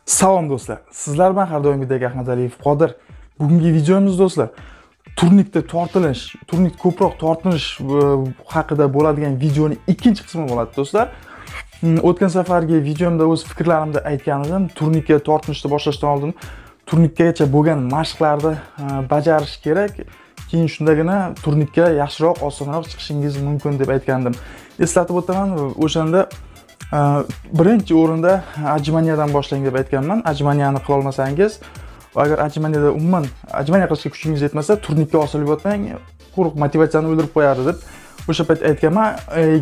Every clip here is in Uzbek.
Salom do'stlar. Sizlar bilan har doimgidek Ahmad Aliyev Qodir. Bugungi videomiz do'stlar, turnikda tortilish, turnik ko'proq tortinish haqida bo'ladigan videoning ikkinchi qismi bo'ladi do'stlar. O'tgan safargi videomda o'z fikrlarimni aytgan edim. Turnikka tortinishni boshlashdan oldin turnikkacha bo'lgan mashqlarni bajarish kerak. Keyin shundagina turnikka yaxshiroq, osonroq chiqishingiz mumkin deb aytgandim. Eslatib o'taman, o'shanda birinchi o'rinda ajmaniyadan boshlang deb aytganman. Ajmaniyani qila olmasangiz, agar ajmaniyada umuman ajmaniya qilishga kuchingiz yetmasa, turnikka osilib yotmang, quruq motivatsiyani o'ldirib qo'yadi deb o'sha payt aytganman.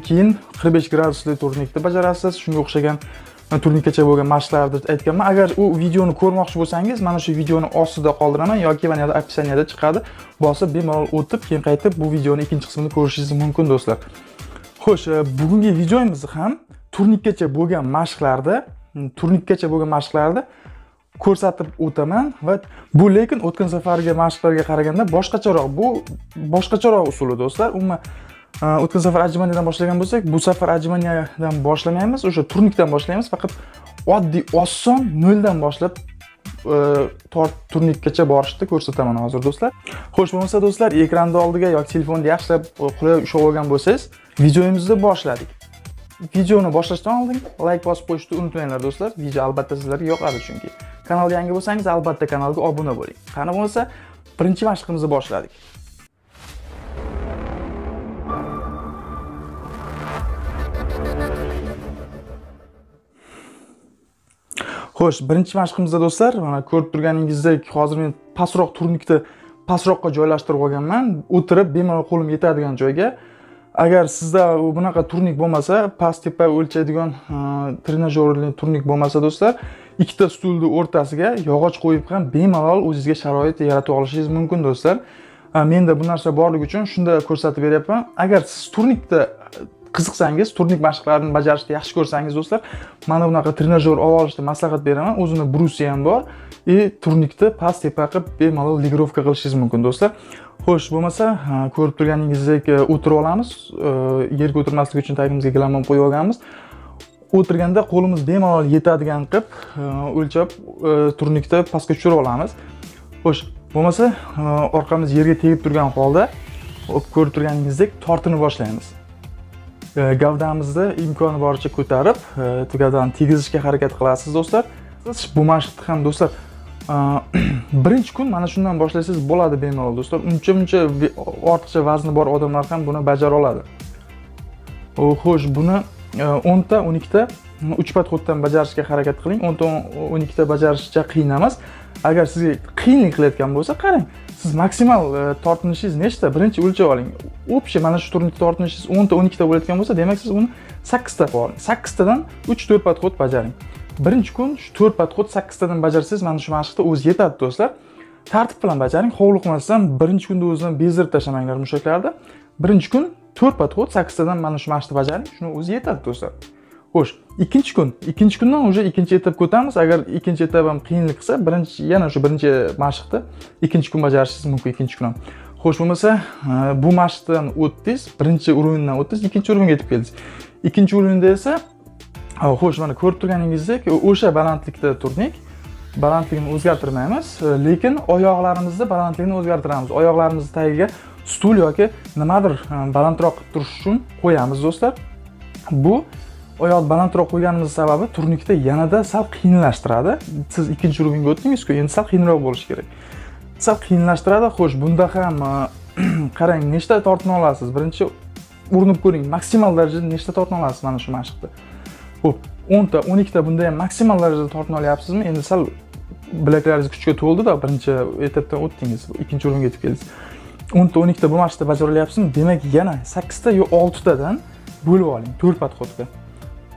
Keyin 45 gradusli turnikni bajarasiz. Shunga o'xshagan turnikkacha bo'lgan mashqlarni aytganman. Agar u videoni ko'rmoqchi bo'lsangiz, mana shu videoni ostida qoldiraman yoki mana bu opisaniyada chiqadi. Bosib bemalol o'tib, keyin qaytib bu videoning ikkinchi qismini ko'rishingiz mumkin do'stlar. Xo'sh, bugungi videomiz ham turnikkacha bo'lgan mashqlarni ko'rsatib o'taman va bu lekin o'tgan safargi mashqlarga qaraganda boshqacharoq usuli do'stlar. Umuman o'tgan safar ajmaniyadan boshlagan bo'lsak, bu safar ajmaniyadan boshlamaymiz, o'sha turnikdan boshlaymiz. Faqat oddiy, oson, noldan boshlab turnikkacha borishni ko'rsataman hozir do'stlar. Xo'sh, bo'lmasa do'stlar, ekranni oldiga yoki telefonni yaxshilab qulay ushlab olgan bo'lsangiz, videomizni boshladik. Videoni boshlashdan oldin like bosib qo'yishni unutmanglar do'stlar. Video albatta sizlarga yoqadi chunki. Kanalga yangi bo'lsangiz, albatta kanalga obuna bo'ling. Qani bo'lsa, birinchi mashqimizni boshladik. Xo'sh, birinchi mashqimizda do'stlar, mana ko'rib turganingizdek, hozir men pastroq turnikni pastroqqa joylashtirib olganman. O'tirib bemalol qo'lim yetadigan joyga. Agar sizda bunaqa turnik bo'lmasa, past tepa o'lchaydigan trenajyorli turnik bo'lmasa do'stlar, ikkita stulni o'rtasiga yog'och qo'yib ham bemalol o'zingizga sharoit yaratib olishingiz mumkin do'stlar. Menda bu narsa borligi uchun shunda ko'rsatib beryapman. Agar siz turnikda qiziqsangiz, turnik mashqlarini bajarishni yaxshi ko'rsangiz do'stlar, mana bunaqa trenajyor olib olishni maslahat beraman. O'zini brusi ham bor. Turnikni past tepa qilib bemalol ligirovka qilishingiz mumkin do'stlar. Xo'sh, bo'lmasa, ko'rib turganingizdek o'tirib olamiz. Yerga o'tirmaslik uchun tagimizga gilamon qo'yib olganmiz. O'tirganda qo'limiz bemalol yetadigan qilib o'lchab turnikni pastga tushirib olamiz. Xo'sh, bo'lmasa, orqamiz yerga tegib turgan holda ko'rib turganingizdek tortini boshlaymiz. Gavdamizni imkoni boricha ko'tarib, gavdani tegizishga harakat qilasiz do'stlar. Siz bu mashqni ham do'stlar birinchi kun mana shundan boshlaysiz bo'ladi bemalol do'stlar. Uncha ortiqcha vazni bor odamlar ham buni bajara oladi. Xo'sh, buni 10 ta, 12 ta 3 podxoddan bajarishga harakat qiling. 10 ta, 12 ta bajarishcha qiyin emas. Agar sizga qiyinlik qilayotgan bo'lsa, qarang. Siz maksimal tortinishingiz nechta? Birinchi o'lchab oling. O'pshi mana shu turnikda tortinishingiz 10 ta, 12 ta bo'layotgan bo'lsa, demak siz uni 8 ta qo'ying. 8 tadan 3-4 podxod bajaring. Birinchi kun shu 4 podxod 8 tadan bajarsangiz, mana shu mashqda o'zi yetadi do'stlar. Tartib bilan bajaring. Hovliqmasdan birinchi kunda o'zini bezdirib tashlamanglar mushaklarda. Birinchi kun 4 podxod 8 tadan mana shu mashqni bajaring. Shuni o'zi yetadi do'stlar. Xo'sh, ikkinchi kundan уже ikkinchi etapga o'tamiz. Agar ikkinchi etap ham qiyinlik qilsa, birinchi mashqni ikkinchi kun bajarishingiz mumkin, ikkinchi kun ham. Xo'sh, bo'lmasa, bu mashqdan o'tdingiz, birinchi urindan o'tdingiz, ikkinchi uringa yetib keldingiz. Ikkinchi urinda esa xo'sh, mana ko'rib turganingizdek, o'sha balandlikda turnik. Balandligini o'zgartirmaymiz, lekin oyoqlarimizni balandligini o'zgartiramiz. Oyoqlarimizni tagiga stul yoki nimadir balandroq qilib turish uchun qo'yamiz do'stlar. Bu oyoq balandroq qo'yganimiz sababi turnikda yanada sal qiyinlashtiradi. Siz ikkinchi uringa o'tdingiz-ku, endi sal qiyinroq bo'lishi kerak. Sal qiyinlashtiradi. Xo'sh, bunda ham qarang, nechta tortini olasiz? Birinchi urinib ko'ring, maksimal darajada nechta tortini olasiz mana shu mashqda. Xo'p, 10 ta, 12 ta bunda ham maksimal darajada tortini olyapsizmi? Endi sal bilaklaringiz kuchga to'ldi-da, birinchi etapdan o'tdingiz, ikkinchi o'ringa yetib keldingiz. 10 ta, 12 ta bu mashqda bajara olyapsizmi? Demak, yana 8 ta yo 6 tadan bo'lib oling 4 podxodga.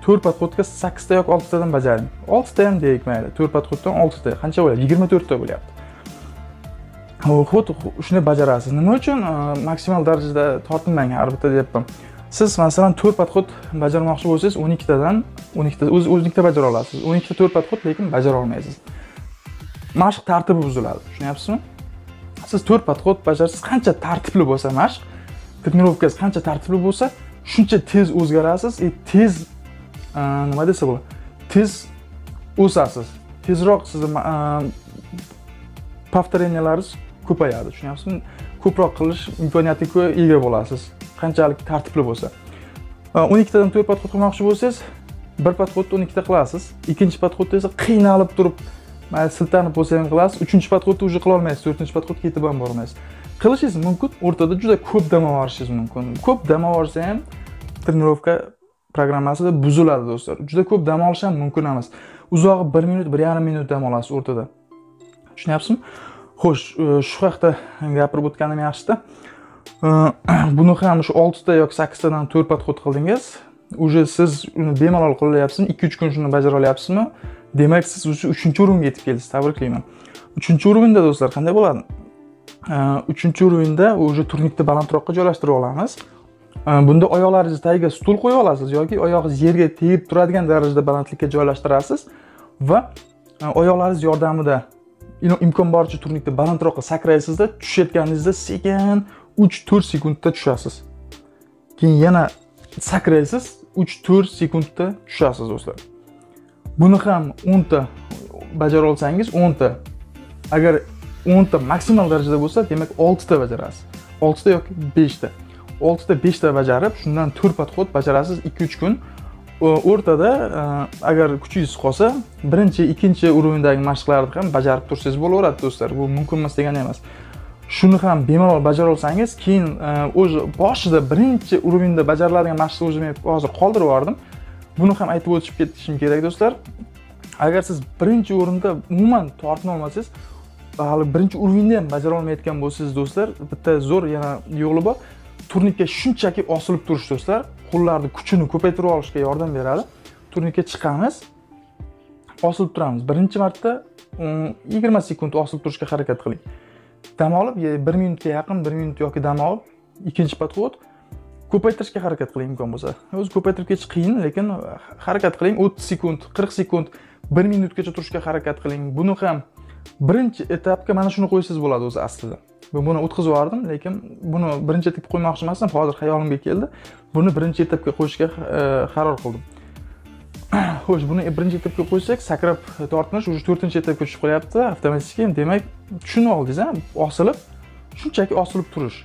4 podxodga 8 ta yoki 6 tadan bajaring. 6 ta ham deylik mayli. 4 podxoddan 6 ta. Qancha bo'ladi? 24 ta bo'lyapti. Xuddi shuni bajarasiz. Nima uchun maksimal darajada tortinmang har bitta deyapman. Siz masalan 4 podxod bajarmoqchi bo'lsangiz, 12 tadan 12 ta o'zingizda bajara olasiz. 12 ta 4 podxod lekin bajara olmaysiz. Mashq tartibi buziladi. Tushunyapsizmi? Siz 4 podxod bajarasiz, qancha tartibli bo'lsa mashq, trenirovkangiz qancha tartibli bo'lsa, shuncha tez o'zgarasiz, tez nima desa bo'ladi? Tez o'sasiz. tezroq sizni повторенияларingiz ko'payadi, tushunyapsizmi? Ko'proq qilish imkoniyatiga ega bo'lasiz, qanchalik tartibli bo'lsa. 12 tadan 4 podxod qilmoqchi bo'lsangiz, bir podxodni 12 ta qilasiz. Ikkinchi podxodda esa qiynalib turib, mayli siltanib bo'lsa ham qilasiz. Uchinchi podxodni уже qila olmaysiz, to'rtinchi podxodga yetib ham bormaysiz. Qilishingiz mumkin, o'rtada juda ko'p dam olishingiz mumkin. Ko'p dam olsa ham trenirovka programmasida buziladi do'stlar. Juda ko'p dam olish ham mumkin emas. Uzog'i 1 minut, 1,5 minut dam olasiz o'rtada. Tushunyapsizmi? Xo'sh, shu haqda gapirib o'tganim yaxshi-da. Buni ham shu 6 ta yoki 8 tadan 4 podxod qildingiz. Uje siz uni bemalol qilyapsizmi? 2-3 kun shuni bajara olyapsizmi? Demak, siz 3-uringa yetib keldingiz. Tabriklayman. 3-urinda do'stlar qanday bo'ladi? 3-urinda uje turnikni balandroqqa joylashtirib olamiz. Bunda oyoqlaringizni tagiga stul qo'yib olasiz yoki oyog'ingiz yerga tegib turadigan darajada balandlikka joylashtirasiz va oyoqlaringiz yordamida imkon boricha turnikni balandroqqa sakraysizda, tushayotganingizda sekin 3-4 sekundda tushasiz. Keyin yana sakraysiz, 3-4 sekundda tushasiz do'stlar. Buni ham 10 ta bajara olsangiz, 10 ta. Agar 10 ta maksimal darajada bo'lsa, demak 6 ta bajarasiz. 6 ta yoki 5 ta. 6 ta 5 ta bajarib, shundan 4 podxod bajarasiz 2-3 kun. O'rtada agar kuchingiz qolsa, birinchi, ikkinchi urovindagi mashqlarni ham bajarib tursangiz bo'laveradi do'stlar. Bu mumkin emas degani emas. Shuni ham bemalol bajara olsangiz, keyin o'zi boshida birinchi urovinda bajariladigan mashqni o'zim hozir qoldirib yubordim. Buni ham aytib o'tib ketishim kerak do'stlar. Agar siz birinchi o'rinda umuman tortini olmasangiz, hali birinchi urovinda ham bajara olmayotgan bo'lsangiz do'stlar, bitta zo'r yana yo'li bor. Turnikka shunchaki osilib turish do'stlar, qo'llarning kuchini ko'paytirib olishga yordam beradi. Turnikka chiqamiz, osilib turamiz. Birinchi marta 20 sekund osilib turishga harakat qiling. Dam olib, 1 minutga yaqin, 1 minut yoki dam olib, ikkinchi podxod ko'paytirishga harakat qiling imkon bo'lsa. O'zi ko'paytirib ketish qiyin, lekin harakat qiling. 30 sekund, 40 sekund, 1 minutgacha turishga harakat qiling. Buni ham birinchi etapga mana shuni qo'ysangiz bo'ladi o'zi aslida. Men buni o'tkazib yubordim, lekin buni birinchi etapga qo'ymoqchi emasdim, hozir xayolimga keldi. Buni birinchi etapga qo'yishga qaror qildim. Xo'sh, buni birinchi etapga qo'ysak, sakrab tortinish уже 4-etapga tushib qolyapti avtomatik. Demak, tushunib oldingiz, osilib, shunchaki osilib turish.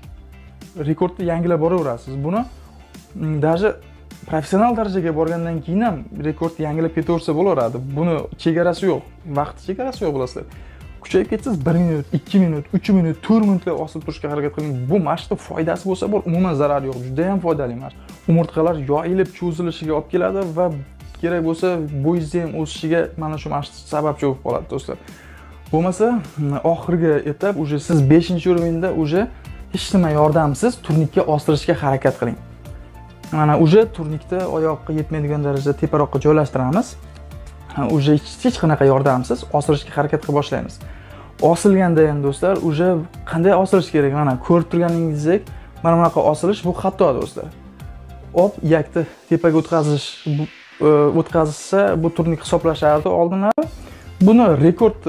Rekordni yangilab boraverasiz. Buni даже professional darajaga borgandan keyin ham rekordni yangilab ketaversa bo'laveradi. Buni chegarasi yo'q, vaqt chegarasi yo'q bilasizlar. Kuchayib ketsangiz 1 minut, 2 minut, 3 minut, 4 minutlar osilib turishga harakat qiling. Bu mashqda foydasi bo'lsa bor, umuman zarari yo'q. Juda ham foydali mashq. Umurtqalar yoyilib cho'zilishiga olib keladi va kerak bo'lsa bo'yingizni ham o'sishiga mana shu mashq sababchi bo'lib qoladi do'stlar. Bo'lmasa, oxirgi etap uje siz 5-urinda uje hech nima yordamsiz turnikka ostirishga harakat qiling. Mana uje turnikda oyoqqa yetmaydigan darajada teparoqqa joylashtiramiz. Uje hech qanaqa yordamsiz ostirishga harakat qila boshlaymiz. Osilganda ham do'stlar, uje qanday osilish kerak? Mana ko'rib turganingizdek, mana bunaqa osilish bu xato do'stlar. Yakni tepaga o'tkazilsa, bu turnik hisoblashadi oldinlari. Buni rekord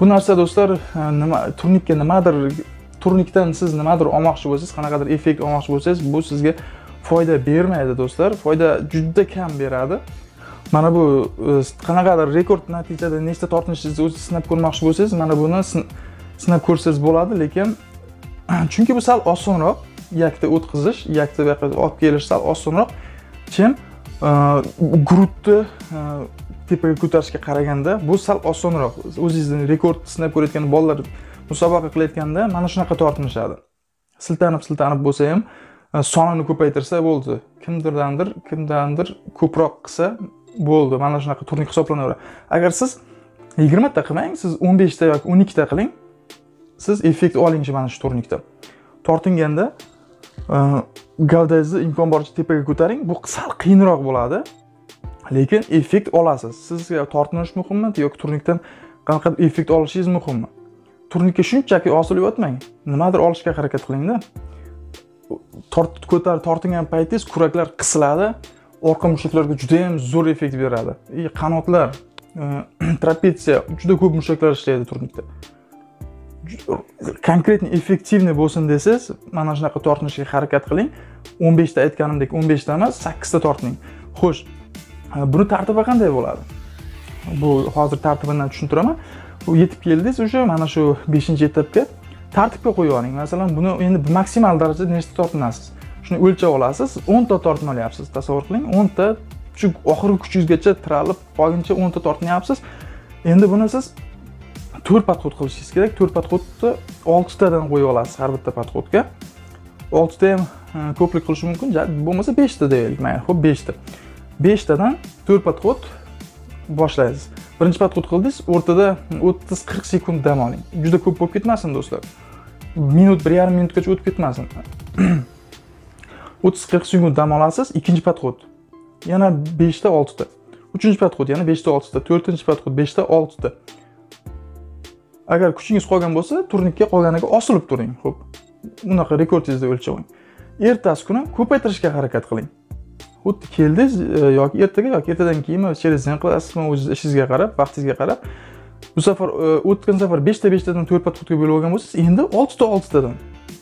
bu narsa do'stlar, turnikka turnikdan siz nimadir olmoqchi bo'lsangiz, qanaqadir effekt olmoqchi bo'lsangiz, bu sizga foyda bermaydi do'stlar. Foyda juda kam beradi. Mana bu qanaqadir rekord natijada nechta tortinishingizni o'zingiz sinab ko'rmoqchi bo'lsangiz, mana buni sinab ko'rsangiz bo'ladi, lekin chunki bu sal osonroq, yakda o'tkazish, yakda bu yoqqa olib kelish sal osonroq. Chem grudni tepaga ko'tarishga qaraganda bu sal osonroq. O'zingizning rekord sinab ko'rayotgan bolalar musobaqa qilayotganda mana shunaqa tortinishadi. Siltanib bo'lsa ham sonini ko'paytirsa bo'ldi. Kimdandir ko'proq qilsa bo'ldi. Mana shunaqa turnik hisoblanaveradi. Agar siz 20 ta qilmang, siz 15 ta yoki 12 ta qiling, siz effekt oling mana shu turnikda. Tortinganda gavdangizni imkon boricha tepaga ko'taring. Bu sal qiyinroq bo'ladi, lekin effekt olasiz. Sizga tortinish muhimmi yoki turnikdan qanaqa effekt olishingiz muhimmi? Turnikka shunchaki osilib yotmang. Nimadir olishga harakat qiling-da. Tortingan paytingiz kuraklar qisiladi, orqa mushaklarga juda ham zo'r effekt beradi. Qanotlar, trapetsiya, juda ko'p mushaklar ishlaydi turnikda. Konkretni effektivni bo'lsin desangiz, mana shunaqa tortinishga harakat qiling. 15 ta aytganimdek 15 ta emas, 8 ta tortining. Xo'sh, buni tartibi qanday bo'ladi? Bu hozir tartibidan tushuntiraman. Bu yetib keldingiz, o'sha mana shu 5-etapga tartibga qo'yib oling. Masalan, buni endi maksimal darajada nechta tortinasiz? Shuni o'lchab olasiz. 10 ta tortmayapsiz. Tasavvur qiling, 10 ta shu oxirgi kuchingizgacha tiralib qolguncha 10 ta tortmayapsiz. Endi buni siz 4 podxod qilishingiz kerak. 4 podxodni 6 tadan qo'yib olasiz har bitta podxodga. 6 ta ham ko'plik qilishi mumkin, bo'lmasa 5 ta deylik. Mayli, xo'p 5 ta. 5 tadan 4 podxod boshlaysiz. Birinchi podxod qildingiz, o'rtada 30-40 sekund dam oling. Juda ko'p bo'lib ketmasin do'stlar. Minut, 1,5 minutgacha o'tib ketmasin. 30-40 sekund dam olasiz. Ikkinchi podxod. Yana 5 ta, 6 ta. Uchinchi podxod yana 5 ta, 6 ta. To'rtinchi podxod 5 ta, 6 ta. Agar kuchingiz qolgan bo'lsa, turnikka qolganiga osilib turing. Xo'p. Bunaqa rekordingizni o'lchab oling. Ertasi kuni ko'paytirishga harakat qiling. Xuddi keldingiz yoki ertaga yoki ertadan keyinmi cherezdan qilasizmi, o'zingiz ishingizga qarab, vaqtingizga qarab. Bu safar o'tgan safar 5 tadan 4 podxodga bo'lib olgan bo'lsangiz, endi 6 tadan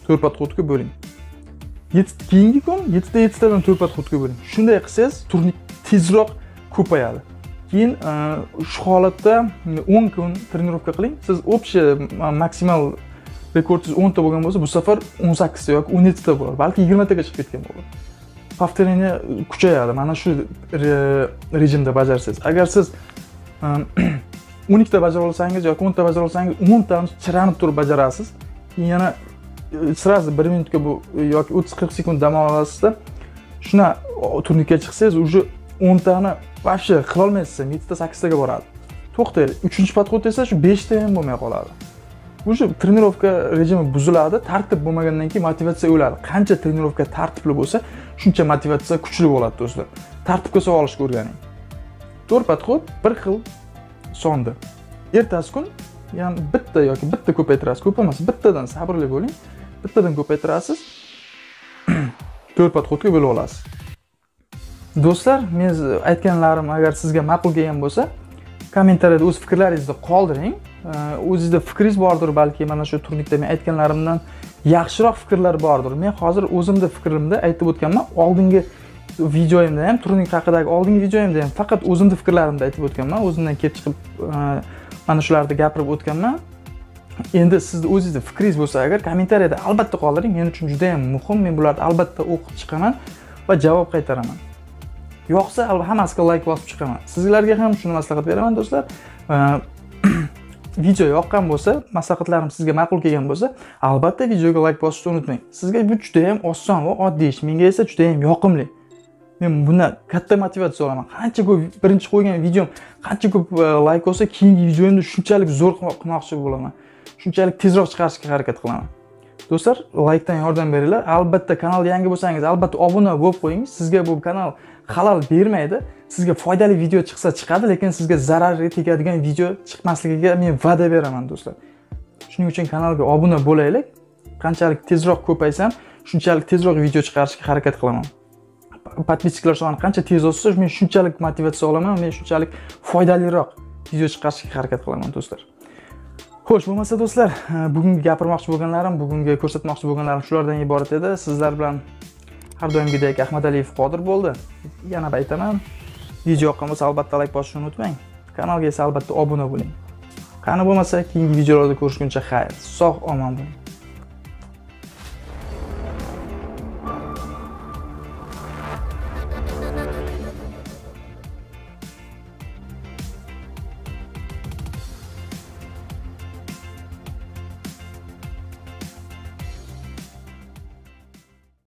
4 podxodga bo'ling. Keyingi kun 7 tadan 4 podxodga bo'ling. Shunday qilsangiz, turnik tezroq ko'payadi. Keyin shu holatda 10 kun trenirovka qiling. Siz общий maksimal rekordingiz 10 ta bo'lgan bo'lsa, bu safar 18 ta yoki 17 ta bo'ladi. Balki 20 taga chiqib ketgan bo'ladi. Повторение kuchayadi. Mana shu rejimda bajarsangiz. Agar siz 12 ta bajara olsangiz yoki 10 ta bajara olsangiz, 10 tani chiranib turib bajarasiz. Keyin yana sразу 1 minutga bu yoki 30-40 sekund dam olasizda, shuna turnikka chiqsangiz, уже 10 tani вообще qila olmaysiz. 7 ta 8 taga boradi. To'xtaylik. 3-podxod esa shu 5 ta ham bo'lmay qoladi. O'sha trenirovka rejimi buziladi, tartib bo'lmagandan keyin motivatsiya o'ladi. Qancha trenirovka tartibli bo'lsa, shuncha motivatsiya kuchli bo'ladi do'stlar. Tartibga solib olishga o'rganing. 4 podxod bir xil sonda. Ertasi kun yana bitta yoki bitta ko'paytirasiz. Ko'p emas, bittadan sabrli bo'ling. Bittadan ko'paytirasiz. 4 podxodga bo'lib olasiz. Do'stlar, men aytganlarim agar sizga ma'qul kelgan bo'lsa, kommentariyada o'z fikrlaringizni qoldiring. O'zingizda fikringiz bordir, balki mana shu turnikda men aytganlarimdan yaxshiroq fikrlar bordir. Men hozir o'zimda fikrimda aytib o'tganman. Oldingi videoyimda ham, turnik haqidagi oldingi videoyimda ham faqat o'zimda fikrlarimni aytib o'tganman. O'zimdan kelib chiqib mana shularni gapirib o'tganman. Endi sizning o'zingizda fikringiz bo'lsa, agar kommentariyada albatta qoldiring. Men uchun juda ham muhim. Men bularni albatta o'qib chiqaman va javob qaytaraman. Yo'qsa hammasiga like bosib chiqaman. Sizlarga ham shuni maslahat beraman do'stlar. Video yoqqan bo'lsa, maslahatlarim sizga ma'qul kelgan bo'lsa, albatta videoga like bosishni unutmang. Sizga bu juda ham oson va oddiy ish, menga esa juda ham yoqimli. Men bundan katta motivatsiya olaman. Qancha ko'p birinchi qo'ygan videom qancha ko'p like olsa, keyingi videomni shunchalik zo'r qilmoqchi bo'laman. Shunchalik tezroq chiqarishga harakat qilaman. Do'stlar, like dan yordam beringlar. Albatta kanalga yangi bo'lsangiz, albatta obuna bo'lib qo'ying. Sizga bu kanal xalal bermaydi. Sizga foydali video chiqsa chiqadi, lekin sizga zarar tegadigan video chiqmasligiga men va'da beraman do'stlar. Shuning uchun kanalga obuna bo'laylik. Qanchalik tezroq ko'paysam, shunchalik tezroq video chiqarishga harakat qilaman. Podpisklar soni qancha tez o'ssa, men shunchalik motivatsiya olaman, men shunchalik foydaliroq video chiqarishga harakat qilaman do'stlar. Xo'sh, bo'lmasa do'stlar, bugungi gapirmoqchi bo'lganlarim, bugungi ko'rsatmoqchi bo'lganlarim shulardan iborat edi. Sizlar bilan har doimgidek Ahmadaliyev Qodir bo'ldi. Yana aytaman, video yoqqan bo'lsa albatta like bosishni unutmang. Kanalga esa albatta obuna bo'ling. Qani bo'lmasa, keyingi videolarda ko'rishguncha xayr, sog' omon bo'ling.